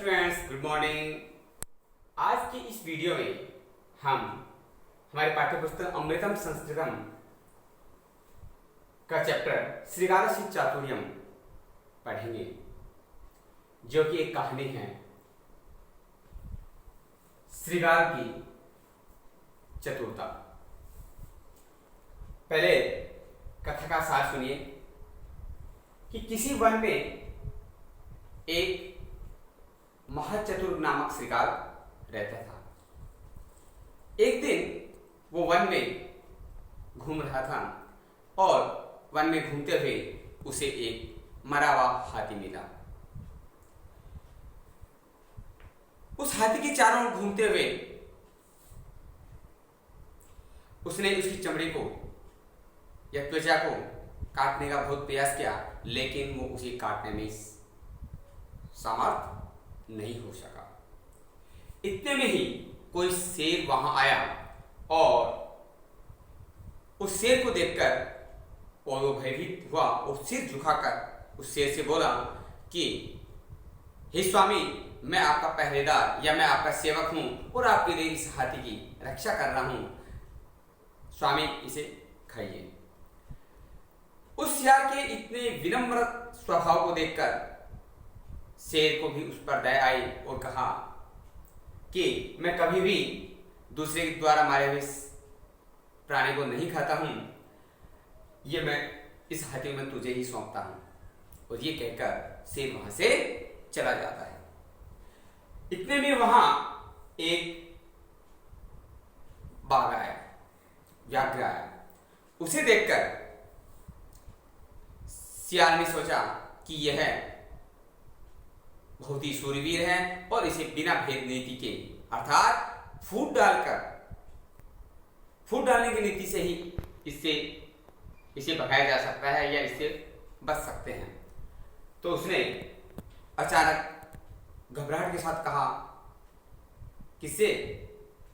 Students, good morning. आज की इस वीडियो में हम हमारे पाठ्यपुस्तक अमृतम संस्कृतम का चैप्टर श्रृंगारस्य चातुर्यम पढ़ेंगे, जो कि एक कहानी है श्रृंगार की चतुरता। पहले कथा का सार सुनिए कि किसी वन में एक महाचतुर नामक श्रृंगार रहता था। एक दिन वो वन में घूम रहा था और वन में घूमते हुए उसे एक मरा हुआ हाथी मिला। उस हाथी के चारों ओर घूमते हुए उसने उसकी चमड़ी को या त्वचा को काटने का बहुत प्रयास किया, लेकिन वो उसे काटने में समर्थ नहीं हो सका। इतने में ही कोई शेर वहां आया और उस शेर को देखकर और वो भयभीत हुआ और सिर झुकाकर उस शेर से बोला कि हे स्वामी, मैं आपका पहरेदार या मैं आपका सेवक हूं और आपके लिए इस हाथी की रक्षा कर रहा हूं। स्वामी, इसे खाइए। उस शेर के इतने विनम्र स्वभाव को देखकर शेर को भी उस पर दया आई और कहा कि मैं कभी भी दूसरे के द्वारा मारे हुए प्राणी को नहीं खाता हूं, ये मैं इस हाथी में तुझे ही सौंपता हूं। और ये कहकर शेर वहां से चला जाता है। इतने में वहां एक बाघ आया, व्याघ्र आया। उसे देखकर सियार ने सोचा कि यह बहुत ही शूरवीर है और इसे बिना भेद नीति के अर्थात फूट डालने की नीति से ही इसे भगाया जा सकता है या इससे बच सकते हैं। तो उसने अचानक घबराहट के साथ कहा, किससे?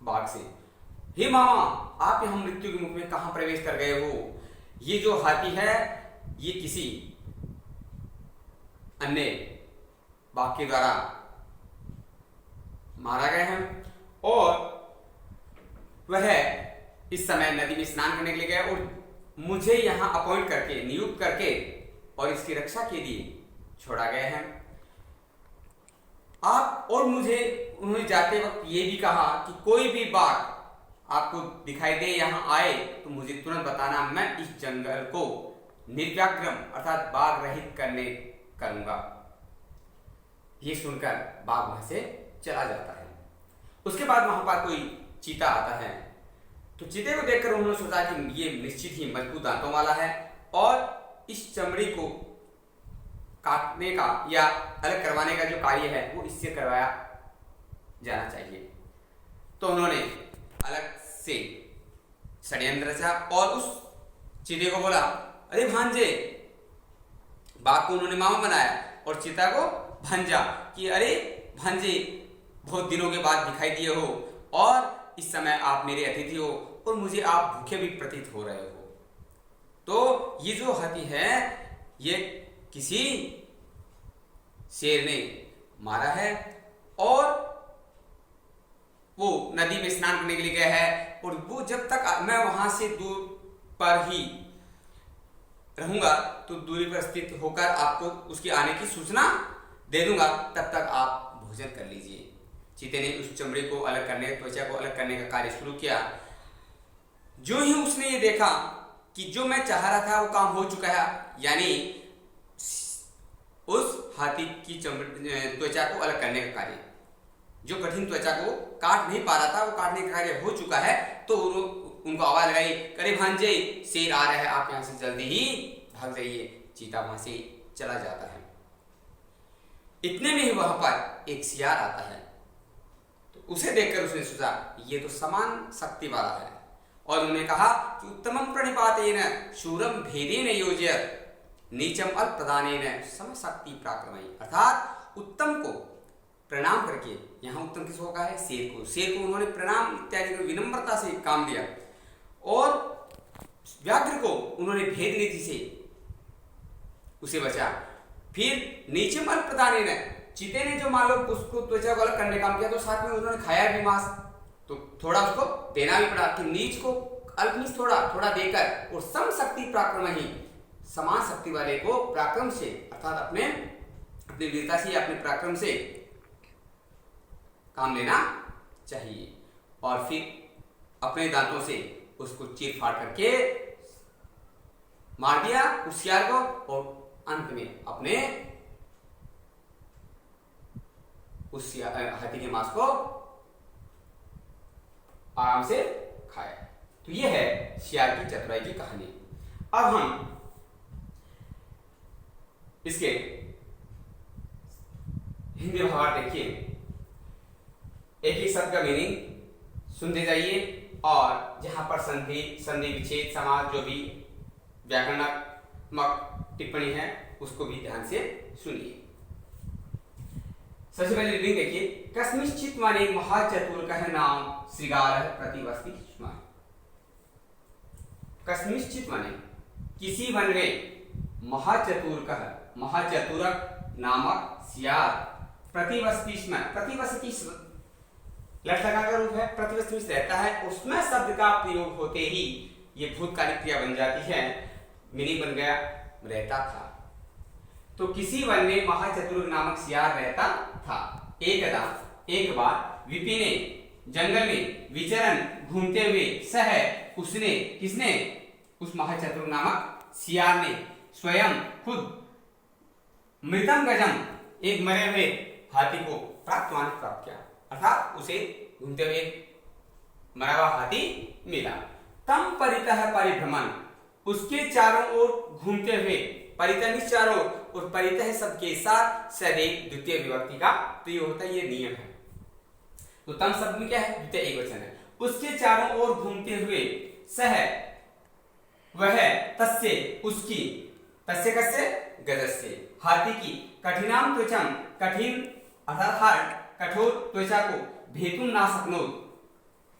बाघ से। हे मामा, आप यहां मृत्यु के मुख में कहां प्रवेश कर गए हो? ये जो हाथी है ये किसी अन्य बाघ के द्वारा मारा गया है और वह इस समय नदी में स्नान करने के लिए गया और मुझे यहां अपॉइंट करके, नियुक्त करके और इसकी रक्षा के लिए छोड़ा गया है। आप और मुझे उन्होंने जाते वक्त ये भी कहा कि कोई भी बाघ आपको दिखाई दे, यहां आए तो मुझे तुरंत बताना, मैं इस जंगल को निर्व्याघ्रम अर्थात बाघ रहित करूंगा। ये सुनकर बाघ वहां से चला जाता है। उसके बाद वहां पर कोई चीता आता है, तो चीते को देखकर उन्होंने सोचा कि ये निश्चित ही मजबूत दांतों वाला है और इस चमड़ी को काटने का या अलग करवाने का जो कार्य है वो इससे करवाया जाना चाहिए। तो उन्होंने अलग से षड्यंत्र रचा और उस चीते को बोला, अरे भांजे। बाघ को उन्होंने मामा बनाया और चीता को भांजा, कि अरे भांजे, बहुत दिनों के बाद दिखाई दिए हो और इस समय आप मेरे अतिथि हो और मुझे आप भूखे भी प्रतीत हो रहे हो। तो ये जो हाथी है ये किसी शेर ने मारा है और वो नदी में स्नान करने के लिए गया है और वो जब तक मैं वहां से दूर पर ही रहूंगा तो दूरी पर स्थित होकर आपको उसके आने की सूचना दे दूंगा, तब तक आप भोजन कर लीजिए। चीते ने उस चमड़े को अलग करने, त्वचा को अलग करने का कार्य शुरू किया। जो ही उसने ये देखा कि जो मैं चाह रहा था वो काम हो चुका है, यानी उस हाथी की त्वचा को अलग करने का कार्य, जो कठिन त्वचा को काट नहीं पा रहा था वो काटने का कार्य हो चुका है। तो उनको आवाज लगाई, अरे भांजे, शेर आ रहा है, आप यहां से जल्दी ही भाग जाइए। चीता वहां से चला जाता है। इतने में ही वहां पर एक सियार आता है, तो उसे देखकर उसने सोचा ये तो समान शक्ति वाला है और उन्होंने कहा कि उत्तमं प्रणिपातेन शूरम भेदेन योजयत नीचम अल्प प्रदानेन समशक्ति पराक्रमः, अर्थात उत्तम को प्रणाम करके, यहां उत्तम किसको कहा है? शेर को उन्होंने प्रणाम इत्यादि को विनम्रता से काम दिया और व्याघ्र को उन्होंने भेद नीति से उसे बचा। फिर नीचे मल प्रदान चीते ने जो मान लो उसको त्वचा को अलग करने का काम किया, तो साथ में उन्होंने खाया भी मांस, तो थोड़ा उसको देना भी पड़ा कि नीच को अल्पनीच थोड़ा थोड़ा देकर और सम शक्ति पराक्रम ही, समान शक्ति वाले को पराक्रम से अर्थात अपने अपनी वीरता से अपने पराक्रम से काम लेना चाहिए। और फिर अपने दांतों से उसको चीर फाड़ करके मार दिया उस शियार को, और अंत में अपने उस हाथी के मांस को आराम से खाया। तो यह है शियार की चतुराई की कहानी। अब हम इसके हिंदी भावार्थ देखिए, एक ही शब्द का मीनिंग सुनते जाइए, और जहां पर संधि संधि विच्छेद समास जो भी व्याकरणात्मक टिप्पणी है उसको भी ध्यान से सुनिए। सबसे पहले रीडिंग देखिए, कस्मिंश्चित् माने महाचतुरकः नाम श्रृगालः प्रतिवसति स्म। कस्मिंश्चित् माने किसी वन में महाचतुरकः महाचतुरक नामक शियार प्रतिवसति स्म। प्रतिवसति लट लगा का रूप है, प्रतिवसति में रहता है, उसमें शब्द का प्रयोग होते ही ये भूतकालिक क्रिया बन जाती है, मीनिंग बन गया रहता था। तो किसी वन में महाचतुर नामक शियार रहता था। एकदा एक बार विपिने जंगल में विचरण घूमते हुए सह उसने किसने उस महाचतुर नामक शियार ने स्वयं खुद मृतम गजम एक मरे हुए हाथी को प्राप्त किया, अर्थात उसे घूमते हुए मरा हुआ हाथी मिला। तम परितः परिभ्रमण, उसके चारों ओर घूमते हुए, परितः चारों और परितः शब्द के साथ सदैव द्वितीय विभक्ति का प्रयोग होता है, ये नियम है। तो तम शब्द में क्या है, द्वितीय एकवचन है। उसके चारों ओर घूमते हुए सह वह तस्य उसकी, तस्य कस्य गजस्य हाथी की, कठिनाम त्वचम कठिन अर्थात हार्ड कठोर त्वचा को भेतुम ना शक्नोत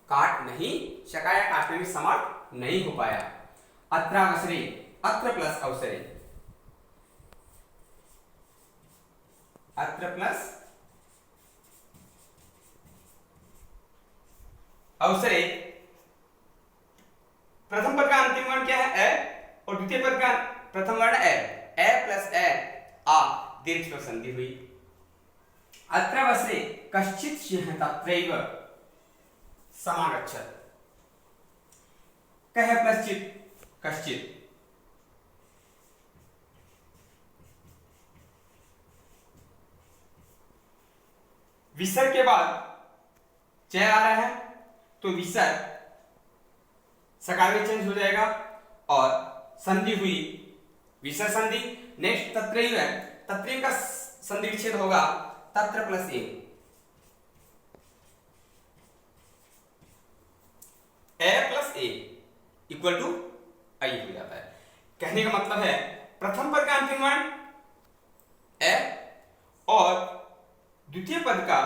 काट नहीं शकाया, काटने में समर्थ नहीं हो पाया। अत्रावसरे अत्र प्लस अवसरे, अत्र प्लस अवसरे, प्रथम पद का अंतिम वर्ण क्या है ए, और द्वितीय पद का प्रथम वर्ण ए प्लस ए आ दीर्घ पर संधि हुई। अत्रावसरे कश्चित् सिंह तत्रैव समागच्छत्, कह प्लस चित् कश्चित्, विसर्ग के बाद चय आ रहा है तो विसर्ग सकार में चेंज हो जाएगा और संधि हुई विसर्ग संधि। नेक्स्ट तत्रैव, तत्रैव का संधि विच्छेद होगा तत्र प्लस ए प्लस ए इक्वल टू आई हो जाता है। कहने का मतलब है प्रथम पद का अंतिम वर्ण ए और द्वितीय पद का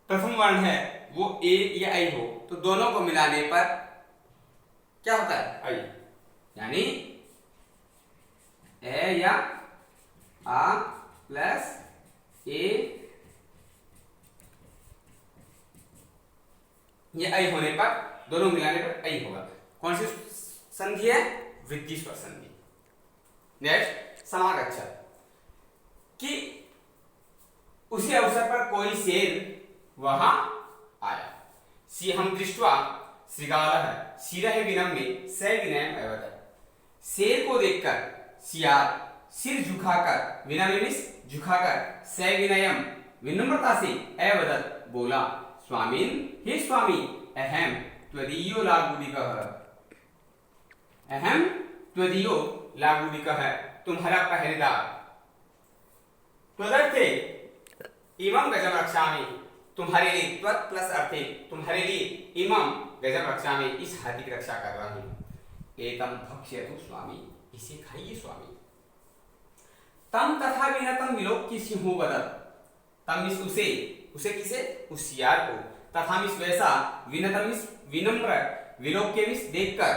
प्रथम वर्ण है वो ए या आई हो, तो दोनों को मिलाने पर क्या होता है आई, यानी ए या आ प्लस ए, ये आई होने पर दोनों मिलाने पर आई होगा। कौन सी संधि है, वृद्धि स्वर संधि। नेक्स्ट समागच्छत्, कि उसी अवसर पर कोई शेर वहां आया। सिंहं दृष्ट्वा श्रृगालः शिरः विनम्य स विनयम् अवदत्, शेर को देखकर शियार सिर झुकाकर, विनम्य झुकाकर, स विनयम विनम्रता से, अवदत् बोला, स्वामीन हे स्वामी, अहम त्वदीयो लागूदिकः, अहम त्वदीयो लागूदिकः तुम्हारा पहरेदार, त्वदर्थे इमं गजम रक्षामि, तुम्हारे लिए, त्वत् प्लस अर्थे तुम्हारे लिए, इमं गजम रक्षामि इस हाथी की रक्षा कर रहा हूं। एतम भक्ष्यतु स्वामी, इसे खाइए स्वामी। तम तथा विनतम विलोक्य सिंहो वदत्, तम इस उसे, उसे किसे, उस शियार को, तथा मिस वैसा, विनतम इस विनम्र, विलोक्य मिस देखकर,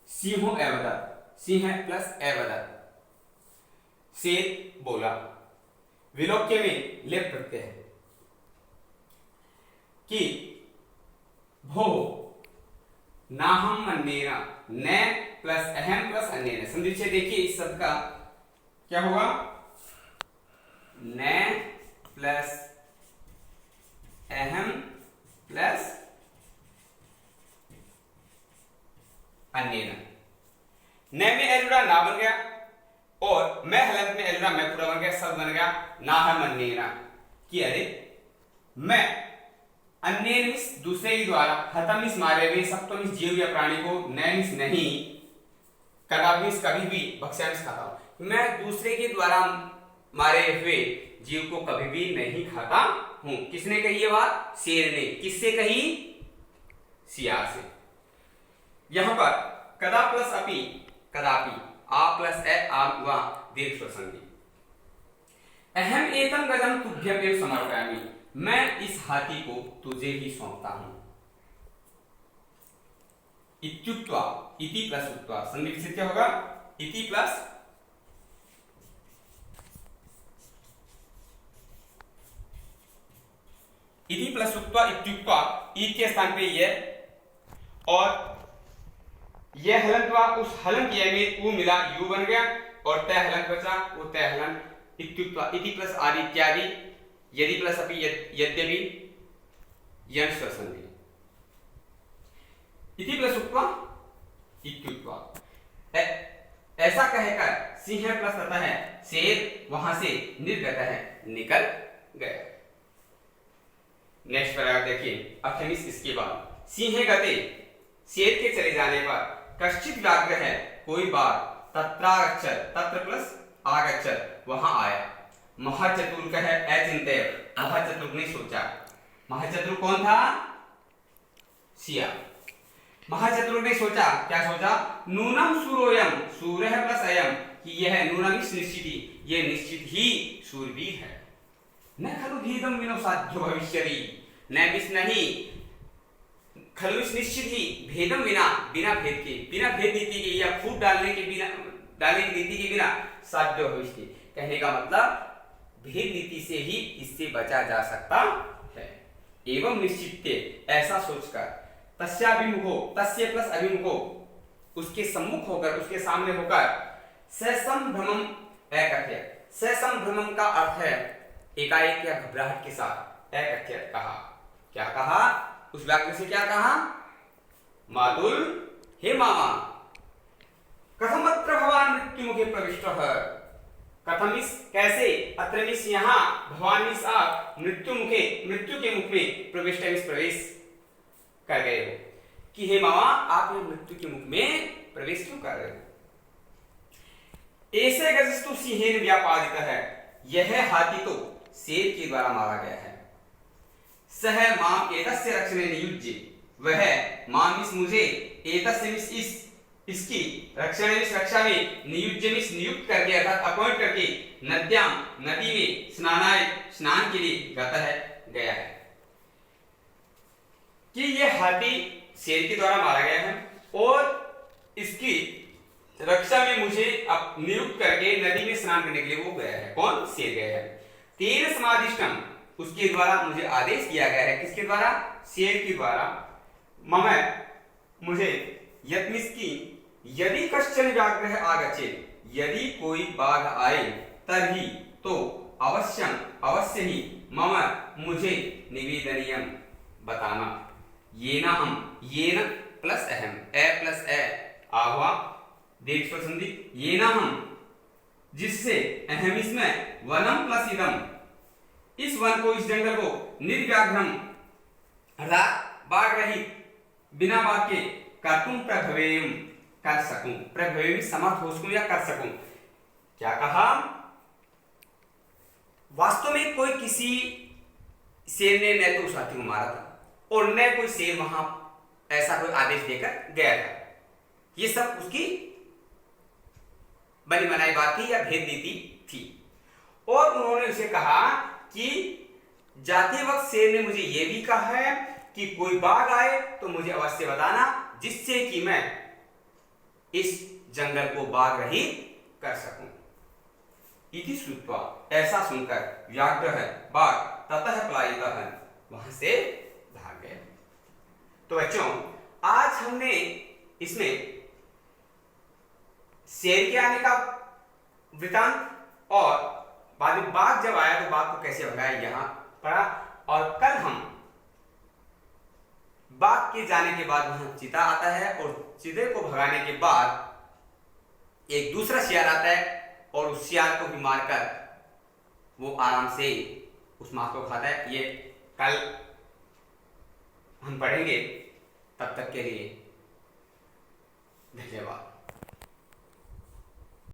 सिंहो एवदत्, सिंह प्लस एवदत्, शेर बोला। विलोक्य में लेप प्रत्यय है कि भो नाहम मन्नेन, न प्लस अहम प्लस अन्येन। संधि विच्छेद देखिए इस शब्द का क्या होगा, न प्लस अहम प्लस अन्येन। न में एलुड़ा ना बन गया और मैं हलंत में एलुड़ा मैं पूरा बन गया, शब्द बन गया नाहम अन्येन कि अरे मैं अन्येन मिस दूसरे के द्वारा, हतम मिस मारे हुए, सप्तम मिस जीव या प्राणी को, न मिस नहीं, कदापि मिस कभी भी, भक्ष्या मिस खाता हूं। मैं दूसरे के द्वारा मारे हुए जीव को कभी भी नहीं खाता हूं। किसने कही ये बात? शेर ने। किससे कही? सियार से। यहां पर कदा प्लस अपि, कदापि, आ प्लस ए, आम वा दीर्घ स्वर संधि। अहम एतम गजम तुभ्यम एव समर्पयामि, मैं इस हाथी को तुझे ही सौंपता हूं। इत्युक्त्वा, इति प्लस उक्त्वा, संधि विच्छेद क्या होगा? इति प्लस इति प्लस उक्त्वा इत्युक्त्वा, ई के स्थान पे ये और ये हलंत हुआ, उस हलंत ये में उ मिला, यू बन गया और तय हलंत बचा, वो तय हलंत। इत्युक्त्वा इति प्लस आदि इत्यादि, यदि प्लस अपि, यद्यपि, यन स्वर संधि। इति प्लस उक्त्वा इत्युक्त्वा, ऐसा कहकर सिंह प्लस रहता है शेर वहां से निर्गत है, निकल गया। नेक्स्ट पैराग्राफ देखिए, अथमिस इसके बाद सिंह गते, शेर के चले जाने पर, कश्चित व्याघ्र है कोई बार, तत्रागच्छत्, तत्र प्लस आगच्छत् वहां आया। महाचतुर्क है अचिंत्य, महाचतुर्क ने सोचा। महाचतुर्क कौन था? सिया। महाचतुर्क ने सोचा, क्या सोचा? नूनम सूरोयम, सूर्य प्लस अयम, कि यह नूनम निश्चित, ये निश्चित ही शूरवीर है। न खलु भेदम विनो साध्यो भविष्यति, न मिस नहीं, खलु निश्चित ही, भेदम विना, बिना भेद के, बिना भेद नीति के या फूट डालने के बिना, डालने की नीति के बिना साध्य भविष्य। कहने का मतलब भेद नीति से ही इससे बचा जा सकता है। एवं निश्चित, ऐसा सोचकर, तस्याभिमुखो, तस्य प्लस अभिमुखो, उसके सम्मुख होकर, उसके सामने होकर, ससंभ्रमम एकथ्य, ससंभ्रमम का अर्थ है एकाएक या घबराहट के साथ, एकथ्य कहा। क्या कहा? उस वाक्य से क्या कहा? मातुल, हे मामा, कथम अत्र भवान मृत्यु मुखे प्रविष्टः, कथम इस, कैसे, अत्र इस यहाँ, भवान इस आप, मृत्यु मुखे, मृत्यु के मुख में, प्रविष्ट इस प्रवेश कर गए हो, कि हे मामा आप ये मृत्यु के मुख में प्रवेश क्यों कर रहे हो? ऐसे गजस्तु सिंहेन व्यापादित है, यह हाथी तो शेर के द्वारा मारा गया है। सह माम एतस्य रक्षणे नियुज्य, वह माम इस मुझे, एतस्य मिस इस, इसकी, रक्षणे मिस रक्षा में, नियुज्य मिस नियुक्त करके अर्थात अपॉइंट करके, नद्याम नदी में, स्नानाय स्नान के लिए, गता है गया है। कि यह हाथी शेर के द्वारा मारा गया है और इसकी रक्षा में मुझे नियुक्त करके नदी में स्नान करने के लिए वो गया है। कौन? शेर गया है। तेन समादिष्टम, उसके द्वारा मुझे आदेश किया गया है। किसके द्वारा? शेर के द्वारा। मम, मुझे, यत्मिस की, यदि कश्चन व्याघ्र आगच्छे, यदि कोई बाघ आए, तभी तो अवश्यम, अवश्य ही, मम, मुझे, निवेदनीयम, बताना। ये ना हम, ये न प्लस अहम, ए प्लस ए, आवा दीर्घ स्वर संधि, ये ना हम, जिससे, अहम इसमें, वनम प्लस इदम, इस वन को, इस जंगल को, निर्व्याघ्रम अर्थात बाघ रहित, बिना बाघ के, कर्तुम प्रभवेयम, कर सकूं, प्रभवेयम समर्थ हो सकूं या कर सकूं। क्या कहा? वास्तव में कोई किसी शेर ने न तो उस हाथी को मारा था और न कोई शेर वहां ऐसा कोई आदेश देकर गया था। ये सब उसकी बनी बनाई बात थी या भेद नीति थी। और उन्होंने उसे कहा कि जाते वक्त शेर ने मुझे यह भी कहा है कि कोई बाघ आए तो मुझे अवश्य बताना, जिससे कि मैं इस जंगल को बाघ रहित कर सकूं। इति श्रुत्वा, ऐसा सुनकर व्याघ्रः बाघ ततः पलायितः, वहां से भाग गए। तो बच्चों, आज हमने इसमें शेर के आने का वृतांत और बाद में बाघ जब आया तो बाघ को कैसे भगाया यहां पढ़ा, और कल हम बाघ के जाने के बाद वहां चीता आता है और चीते को भगाने के बाद एक दूसरा शियार आता है और उस शियार को भी मारकर वो आराम से उस मांस को खाता है। ये कल हम पढ़ेंगे। तब तक के लिए धन्यवाद।